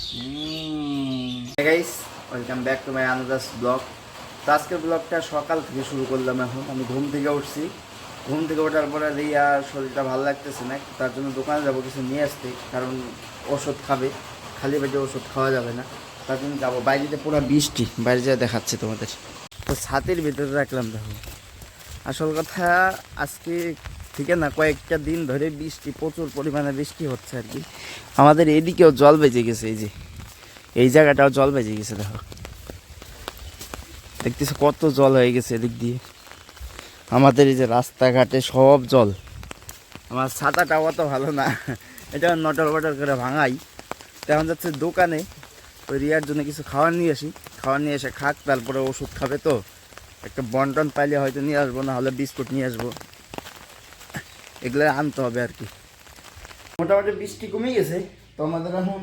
Hey guys, welcome back to my another vlog. তো আজকের ব্লগটা সকাল থেকে শুরু করলাম। এখন আমি ঘুম থেকে উঠছি। ঘুম থেকে ওঠার পরে রিয়ার শরীরটা ভালো লাগতেছে না, তার জন্য দোকানে যাবো কিছু নিয়ে আসতে, কারণ ওষুধ খাবে, খালি পেটে ওষুধ খাওয়া যাবে না। তার জন্য যাবো। বাইরেতে পুরো বৃষ্টি, বাইরে যা দেখাচ্ছে তোমাদের। তো ছাতির ভিতরে রাখলাম। দেখো, আসল কথা আজকে থেকে না কয়েকটা দিন ধরে বৃষ্টি, প্রচুর পরিমাণে বৃষ্টি হচ্ছে আর কি। আমাদের এদিকেও জল বেজে গেছে, এই যে এই জায়গাটাও জল বেজে গেছে। দেখো, দেখতেছো কত জল হয়ে গেছে এদিক দিয়ে। আমাদের এই যে রাস্তাঘাটে সব জল। আমার ছাতাটাও অত ভালো না, এটা নটর বটর করে ভাঙাই। তেমন যাচ্ছে দোকানে ওই রিয়ার জন্য কিছু খাবার নিয়ে আসি। খাবার নিয়ে এসে খাক, তারপরে ওষুধ খাবে। তো একটা বন্টন পাইলে হয়তো নিয়ে আসবো, না হলে বিস্কুট নিয়ে আসবো, এগুলো আনতে হবে আর কি। মোটামুটি বৃষ্টি কমে গেছে, তো আমাদের এখন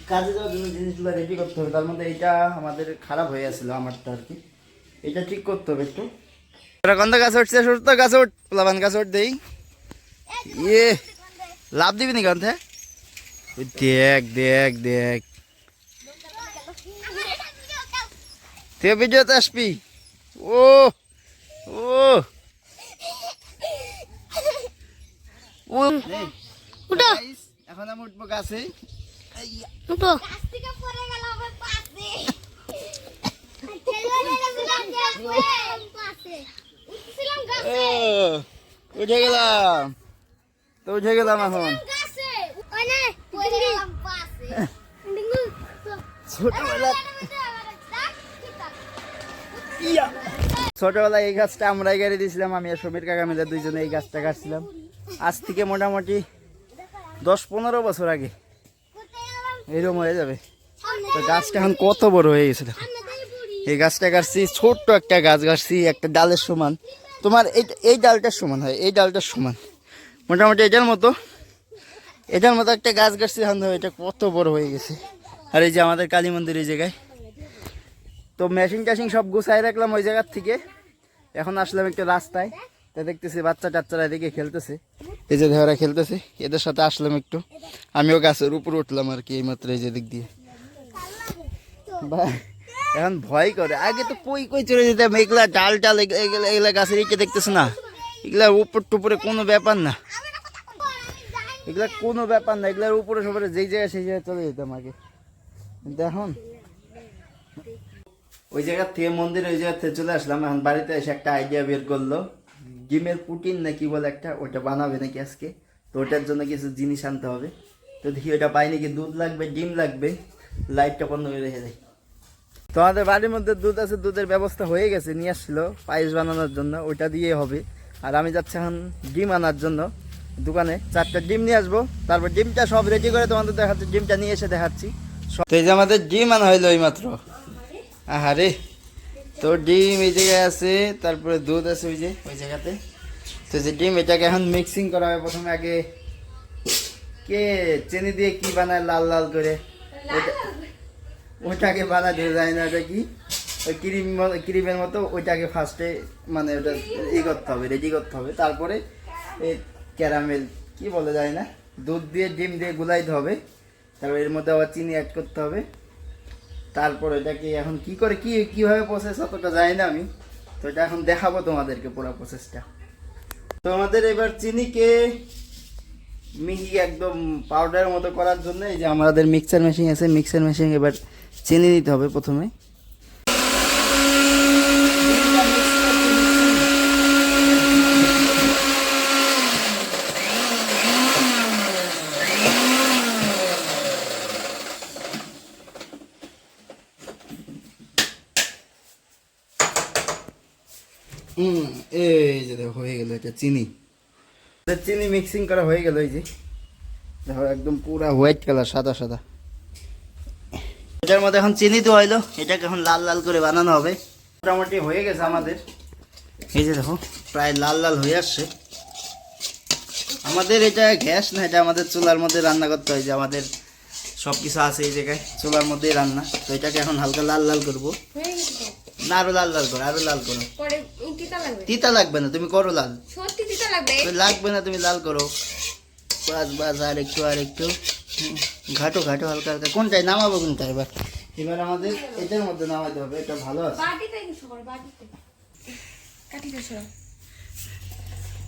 কাজে যাওয়ার জন্য জিনিসগুলো রেডি করতে হবে। তার মধ্যে এইটা আমাদের খারাপ হয়ে গেছিলো, আমারটা আর কি। এটা ঠিক করতে হবে একটু। গন্ধ গাছে উঠছে, সুস্থ গাছে উঠ, প্লাবান গাছে উঠ দেই। ইয়ে লাভ দিবি নি গন্ধে? দেখ দেখ দেখ, তুই ভিডিওতে আসবি। ও ও এখন আমি উঠবো গাছে। উঠে গেলাম, তো উঠে গেলাম এখন। ছোটবেলায় এই গাছটা আমরাই গাড়ি দিয়েছিলাম, আমি আর সমীর কাকা মিলে দুইজনে এই গাছটা কাটছিলাম। আজ থেকে মোটামুটি 10-15 বছর আগে এরকম হয়ে যাবে। তো গাছটা এখন কত বড় হয়ে গেছে। এই গাছটা কাটছি, ছোট্ট একটা গাছ কাটছি, একটা ডালের সমান। তোমার এই ডালটার সমান হয়, এই ডালটার সমান মোটামুটি এটার মতো একটা গাছ কাটছি। এখন এটা কত বড় হয়ে গেছে। আর এই যে আমাদের কালী মন্দির এই জায়গায়, তো মেশিন ট্যাশিং সব গুছাই রাখলাম ওই জায়গার থেকে। এখন আসলাম একটু রাস্তায়, তা দেখতেছি বাচ্চা টাচ্চারা এদিকে খেলতেছে, এই যে ধরা খেলতেছে, এদের সাথে আসলাম একটু। আমিও গাছের উপর উঠলাম আর কি এইমাত্র, এই যে দিক দিয়ে। এখন ভয় করে, আগে তো কই কই চলে যেতাম। এগুলা ডাল টাল এগুলা গাছের ইটে দেখতেছে না, এগুলা উপর টুপরে কোনো ব্যাপার না, এগুলা কোনো ব্যাপার না। এগুলার উপরে সপরে যেই জায়গায় সেই জায়গায় চলে যেতাম আগে। কিন্তু এখন ওই জায়গার থেকে মন্দির, ওই জায়গা থেকে চলে আসলাম। এখন বাড়িতে এসে একটা আইডিয়া বের করলো, ডিমের পুটিন নাকি বলে একটা, ওটা বানাবে নাকি আজকে। তো ওটার জন্য কিছু জিনিস আনতে হবে। তো দেখি ওটা পাই নাকি। দুধ লাগবে, ডিম লাগবে, লাইটটা বন্ধ করে রেখে দেয়। তো আমাদের বাড়ির মধ্যে দুধ আছে, দুধের ব্যবস্থা হয়ে গেছে, নিয়ে আসছিল পায়েস বানানোর জন্য, ওইটা দিয়ে হবে। আর আমি যাচ্ছি এখন ডিম আনার জন্য দোকানে। 4টা ডিম নিয়ে আসবো, তারপর ডিমটা সব রেডি করে তোমাদের দেখাচ্ছি, ডিমটা নিয়ে এসে দেখাচ্ছি। তো এই যে আমাদের ডিম আনা হইলো এই মাত্র। আহারে, তো ডিম এই জায়গায় আছে, তারপরে দুধ আছে ওই যে ওই জায়গাতে। তো যে ডিম, এটাকে এখন মিক্সিং করা হবে। প্রথমে আগে কে চিনি দিয়ে কি বানায় লাল লাল করে, ওইটাকে বানাতে যায় না, ওটা কি ওই ক্রিমের মতো, ওইটাকে ফার্স্টে মানে ওটা করতে হবে, রেডি করতে হবে। তারপরে এই ক্যারামেল কি বলে যায় না, দুধ দিয়ে ডিম দিয়ে গুলাইতে হবে। তারপর এর মধ্যে আবার চিনি অ্যাড করতে হবে। তারপর এটাকে এখন কি করে কিভাবে প্রসেস অতটা জানি না আমি, তো এটা এখন দেখাবো তোমাদেরকে পুরো প্রসেসটা। তো আমাদের এবার চিনিকে মিহি একদম পাউডারের মতো করার জন্য এই যে আমাদের মিক্সার মেশিন আছে, মিক্সার মেশিন এবার চিনি নিতে হবে প্রথমে। এই যে দেখো হয়ে গেল, এটা চিনি মিক্সিং করা হয়ে গেল। এই যে দেখো একদম পুরা হোয়াইট কালার, সাদা সাদা। এটার মধ্যে এখন চিনি তো হইলো, এটাকে এখন লাল লাল করে বানানো হবে। মোটামুটি হয়ে গেছে আমাদের, এই যে দেখো প্রায় লাল লাল হয়ে আসছে। আমাদের এটা গ্যাস না, এটা আমাদের চুলার মধ্যে রান্না করতে হয়, যে আমাদের সব কিছু আছে এই জায়গায়, চুলার মধ্যেই রান্না। তো এটাকে এখন হালকা লাল লাল করবো। না আরো লাল লাল করো, আরো লাল করো। তিতা লাগবে না, তুমি করো লাল। লাগবে না, তুমি লাল করো। বাস বাস, আর একটু ঘাটো ঘাটো হালকা হালকা। কোনটায় নামাবো কোনটা এবার? এবার আমাদের এটার মধ্যে নামাতে হবে, এটা ভালো আছে।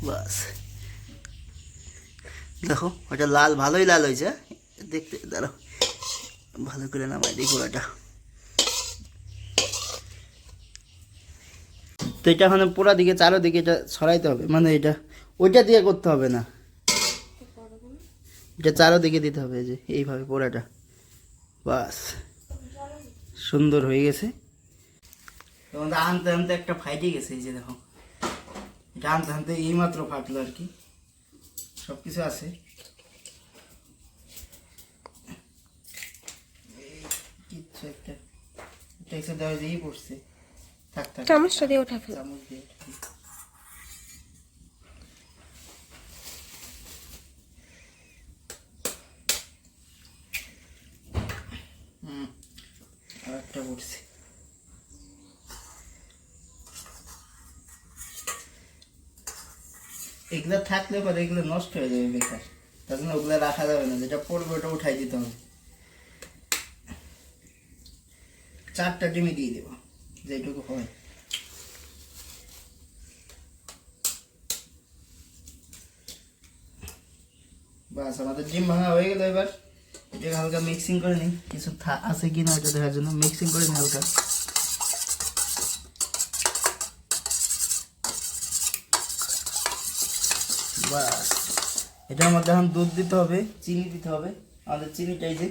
বাস দেখো ওটা লাল, ভালোই লাল হয়েছে দেখতে। দাঁড়াও ভালো করে নামাই দিই পুরোটা। তো এটা মানে পুরা দিকে চারোদিকে এটা ছড়াইতে হবে, মানে এটা ওইটা দিয়ে করতে হবে না, এটা চারোদিকে দিতে হবে, যে এইভাবে পুরাটা। বাস সুন্দর হয়ে গেছে। তোমাদের আনতে আনতে একটা ফাইটে গেছে, এই যে দেখো এটা আনতে আনতে এইমাত্র ফাটলো আর কি, সব কিছু আছে। কিচ্ছু একটা টেক্সে দেওয়া যেই পড়ছে, থাক থাক চামচটা দিয়ে ওঠা ফেলো। চামচ দিয়ে উঠাই। আর একটা পড়ছে। এগুলো থাকলে পরে এগুলো নষ্ট হয়ে যাবে বেকার, তার জন্য ওগুলো রাখা যাবে না, যেটা পড়বে ওটা উঠাই দিতে হবে। 4টা ডিমই দিয়ে দেবো যেটুকু হয়। বাস আমাদের ডিম ভাঙা হয়ে গেল। এবার এটাকে হালকা মিক্সিং করে নিই, কিছু আছে কিনা ওটা দেখার জন্য মিক্সিং করে নিই হালকা। বাস এটার মধ্যে এখন দুধ দিতে হবে, চিনি দিতে হবে। আমাদের চিনিটাই যে,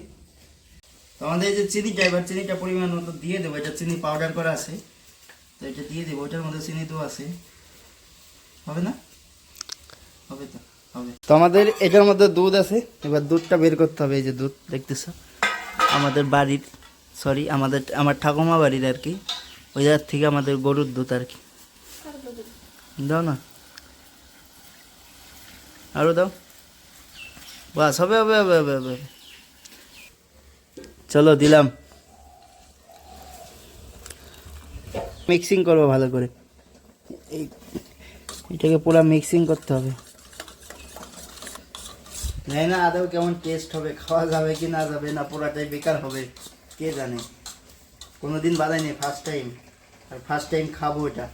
তো আমাদের এই যে চিনিটা, এবার চিনিটা পরিমাণ মতো দিয়ে দেবো। এটা চিনি পাউডার করা আছে, তো এটা দিয়ে দেবো। ওটার মধ্যে চিনি তো আছে, হবে না? হবে তো, হবে। তো আমাদের এটার মধ্যে দুধ আছে, এবার দুধটা বের করতে হবে। এই যে দুধ দেখতেছো আমাদের বাড়ির, সরি আমার ঠাকুমা বাড়ির আর কি, ওই জায়গার থেকে আমাদের গরুর দুধ আর কি। দাও না, আরো দাও। বাস হবে হবে হবে হবে হবে। চলো দিলাম। মিক্সিং করবো ভালো করে, এটাকে পুরো মিক্সিং করতে হবে। জানি না আদৌ কেমন টেস্ট হবে, খাওয়া যাবে কি না যাবে, না পুরাটাই বেকার হবে কে জানে। কোনোদিন বানাইনি, ফার্স্ট টাইম, আর ফার্স্ট টাইম খাবো এটা।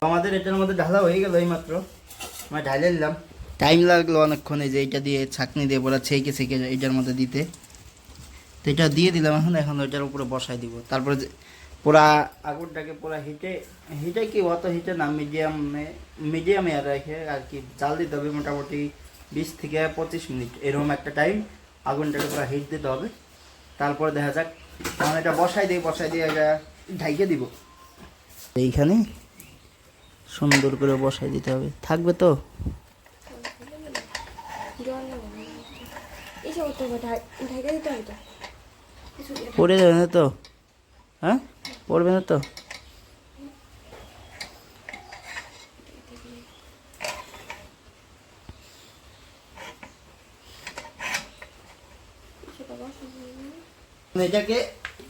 আমাদের এটার মধ্যে ঢালা হয়ে গেল এইমাত্র, আমরা ঢালে নিলাম। টাইম লাগলো অনেকক্ষণ, এই যে এটা দিয়ে ছাঁকনি দিয়ে পুরো ছেঁকে ছেঁকে এটার মধ্যে দিতে। তো এটা দিয়ে দিলাম, এখন ওইটার উপরে বসাই দিব। তারপরে পুরা আগুনটাকে পুরা হিটে কি অত হিটে না, মিডিয়ামে আর রেখে আর কি জাল দিতে হবে মোটামুটি 20 থেকে 25 মিনিট এরকম একটা টাইম আগুনটাকে পুরো হিট দিতে হবে। তারপরে দেখা যাক, এখন এটা বসাই দিয়ে এটা ঢাইকে দিব। এইখানে সুন্দর করে বসাই দিতে হবে, থাকবে তো। পড়ে যাবে না তো? হ্যাঁ পড়বে না তো? এটাকে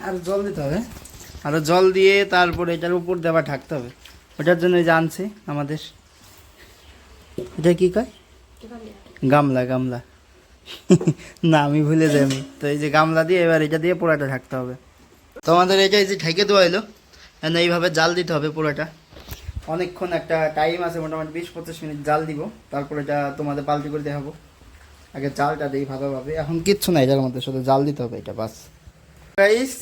আর জল দিতে হবে, আরো জল দিয়ে তারপরে এটার উপর দেওয়া ঢাকতে হবে। ওটার জন্য জানছে আমাদের, এটা কি কয়? গামলা। গামলা না আমি ভুলে যাই আমি। তো এই যে গামলা দিয়ে এবার এটা দিয়ে পোড়াটা ঢাকতে হবে। তো আমাদের এটা এই যে ঢেকে দেওয়া এলো, এইভাবে জাল দিতে হবে পুরোটা। অনেকক্ষণ একটা টাইম আছে, মোটামুটি 20-25 মিনিট জাল দিব। তারপরে এটা তোমাদের পাল্টি করে দেখাবো। আগে জালটা দিই ভালোভাবে, এখন কিচ্ছু নাই এটার মধ্যে, শুধু জাল দিতে হবে এটা বাস। গাইস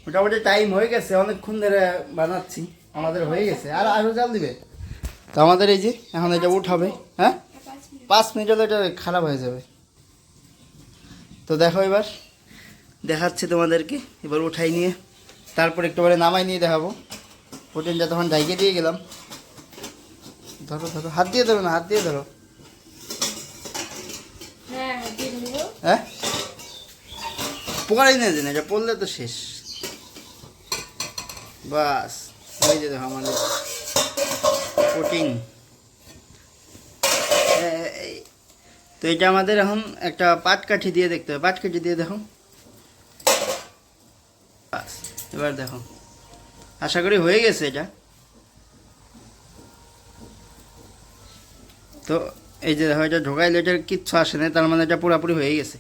মোটামুটি টাইম হয়ে গেছে, অনেকক্ষণ ধরে বানাচ্ছি, আমাদের হয়ে গেছে। আর আরও জাল দিবে। তো আমাদের এই যে এখন এটা উঠাবে, হ্যাঁ 5 মিনিট হলে এটা খারাপ হয়ে যাবে। তো দেখো এবার দেখাচ্ছি তোমাদেরকে, এবার উঠাই নিয়ে তারপর একটুবারে নামাই নিয়ে দেখাবো। প্রোটিনটা তখন ঢাইকে দিয়ে গেলাম। ধরো ধরো, হাত দিয়ে ধরো না, হাত দিয়ে ধরো। হ্যাঁ পড়াই না যেন, এটা পড়লে তো শেষ। বাস ওই যে দেখো আমাদের প্রোটিন। তো এটা আমাদের এখন একটা পাটকাঠি দিয়ে দেখতে হবে, পাটকাঠি দিয়ে দেখো। বাস এবার দেখো, আশা করি হয়ে গেছে এটা। তো এই যে দেখো, এটা ঢোকাইলে এটার কিচ্ছু আসে না, তার মানে এটা পুরোপুরি হয়ে গেছে।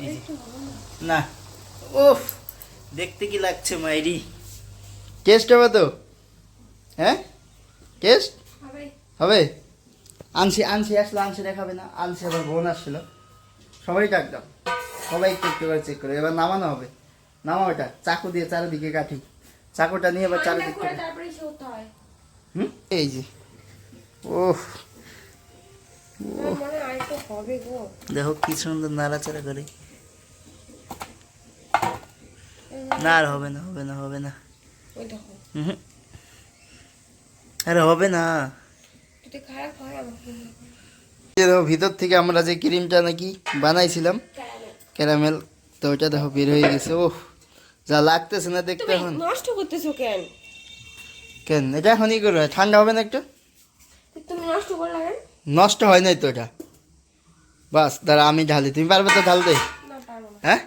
এই যে না, ওফ দেখতে কি লাগছে মাইরি। টেস্ট হবে তো? হ্যাঁ টেস্ট হবে। আনছি আনছি আসলে আনছি দেখাবে না, আনছি আবার বোন আসছিল, সবাই ডাকতাম, সবাই একটু একটু করে চেক করে। এবার নামানো হবে, নামাও এটা চাকু দিয়ে চারিদিকে কাঠি, চাকুটা নিয়ে এবার চারিদিকে। হুম এই যে ওহ দেখো কি সুন্দর নাড়াচাড়া করে। না আর হবে না, হবে না, হবে না, আরে হবে না। ভিতর থেকে আমরা যে ক্রিমটা নাকি বানাইছিলাম ক্যারামেল, তো ওইটা দেখো বের হয়ে গেছে। ওহ যা লাগতেছে না দেখতে। এখন নষ্ট করতেছো কেন? কেন এটা এখন ই করবে, ঠান্ডা হবে না একটু? তুমি নষ্ট করলা কেন? নষ্ট হয় নাই তো এটা। বাস দাঁড়া আমি ঢালি, তুমি পারবে তো ঢালতে? না পারবো না। হ্যাঁ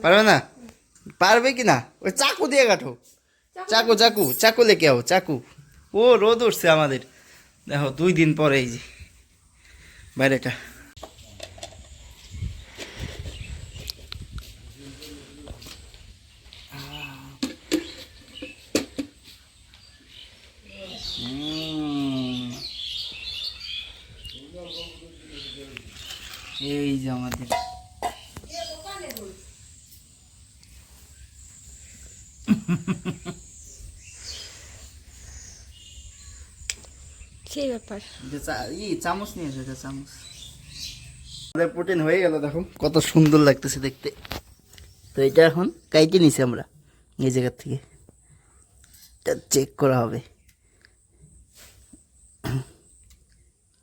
পারবে না? পারবে কি না? ওই চাকু দিয়ে কাটো, চাকু চাকু চাকু লেকে আও, চাকু। ও রোদ উঠছে আমাদের দেখো 2 দিন পরে, এই যে বাইরেটা। এই যে আমাদের সেই ব্যাপার। চামচ নিয়ে এসো, এটা চামচ। আমাদের প্রোটিন হয়ে গেল, দেখো কত সুন্দর লাগতেছে দেখতে। তো এটা এখন কাইটে নিছি আমরা এই জায়গার থেকে, এটা চেক করা হবে।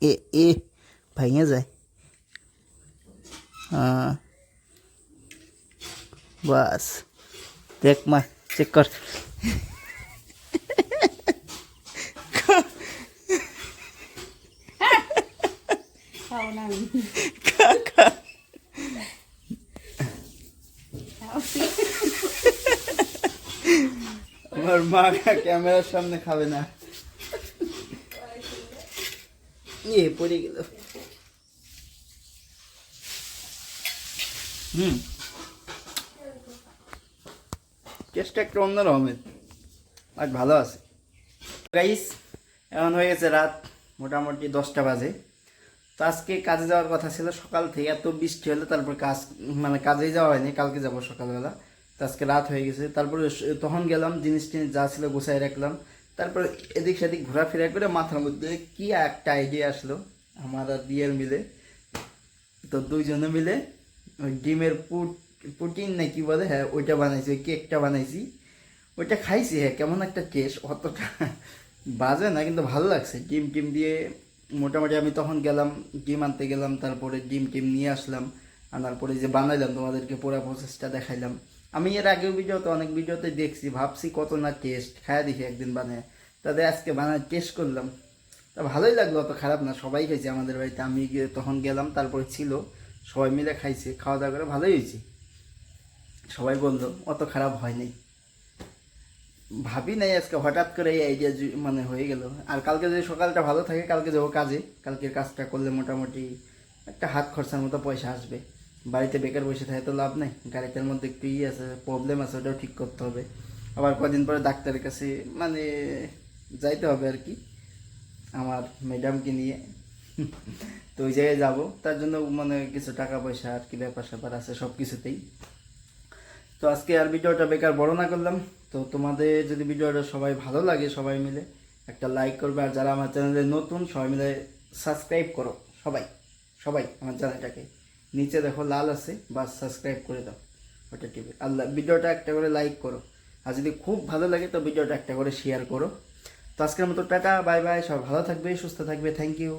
এ এ ভাঙে যায়। হ্যাঁ বাস দেখ মা চেক কর। আমার মা ক্যামেরার সামনে খাবে না। পড়ে গেল। টেস্টটা একটু অন্যরকমের, আজ ভালো আছে। গাইস এখন হয়ে গেছে রাত মোটামুটি 10টা বাজে। তো আজকে কাজে যাওয়ার কথা ছিল, সকাল থেকে এত বৃষ্টি হলো, তারপর মানে কাজেই যাওয়া হয়নি, কালকে যাব সকালবেলা। তো আজকে রাত হয়ে গেছে, তারপরে তখন গেলাম জিনিস টিনিস যা ছিল গুছাই রাখলাম। তারপর এদিক সেদিক ঘোরাফেরা করে মাথার মধ্যে কি একটা আইডিয়া আসলো আমার আর বিয়ের মিলে। তো দুইজনে মিলে ওই ডিমের পুটিন না কি বলে, হ্যাঁ ওইটা বানাইছি, ওই কেকটা বানাইছি, ওইটা খাইছি। হ্যাঁ কেমন একটা টেস্ট, অতটা বাজে না কিন্তু ভালো লাগছে। ডিম টিম দিয়ে মোটামুটি আমি তখন গেলাম ডিম আনতে গেলাম, তারপরে ডিম টিম নিয়ে আসলাম, আনার পরে যে বানাইলাম তোমাদেরকে পুরো প্রসেসটা দেখাইলাম। আমি এর আগেও ভিডিওতে অনেক ভিডিওতে দেখছি, ভাবছি কত না টেস্ট, খায়া দেখি একদিন বানায়, তাদের আজকে বানায় টেস্ট করলাম, তা ভালোই লাগলো, অত খারাপ না। সবাই খাইছে আমাদের বাড়িতে, আমি তখন গেলাম তারপরে ছিল, সবাই মিলে খাইছে, খাওয়া দাওয়া করে ভালোই হয়েছে। সবাই বললো অত খারাপ হয়নি। ভাবি নাই আজকে হঠাৎ করে এই আইডিয়া মানে হয়ে গেল। আর কালকে যদি সকালটা ভালো থাকে, কালকে যাবো কাজে, কালকের কাজটা করলে মোটামুটি একটা হাত খরচার মতো পয়সা আসবে। বাড়িতে বেকার বসে থাকে তো লাভ নেই, গাড়িটার মধ্যে একটু আছে, প্রবলেম আছে, ওটাও ঠিক করতে হবে। আবার কদিন পরে ডাক্তারের কাছে মানে যাইতে হবে আর কি, আমার ম্যাডামকে নিয়ে। তো ওই জায়গায় যাবো, তার জন্য মানে কিছু টাকা পয়সা আর কি ব্যাপার স্যাপার আছে সব কিছুতেই। তো আজকে আর ভিডিওটা বেকার বড় না করলাম। তো তোমাদের যদি ভিডিওটা সবাই ভালো লাগে, সবাই মিলে একটা লাইক করবে, আর যারা আমার চ্যানেলে নতুন সবাই মিলে সাবস্ক্রাইব করো। সবাই সবাই আমার চ্যানেলটাকে নিচে দেখো লাল আছে, বাস সাবস্ক্রাইব করে দাও, ওটা টিপে। আর ভিডিওটা একটা করে লাইক করো, আর যদি খুব ভালো লাগে তো ভিডিওটা একটা করে শেয়ার করো। তো আজকের মতো টাটা, বাই বাই, সবাই ভালো থাকবে, সুস্থ থাকবে, থ্যাংক ইউ।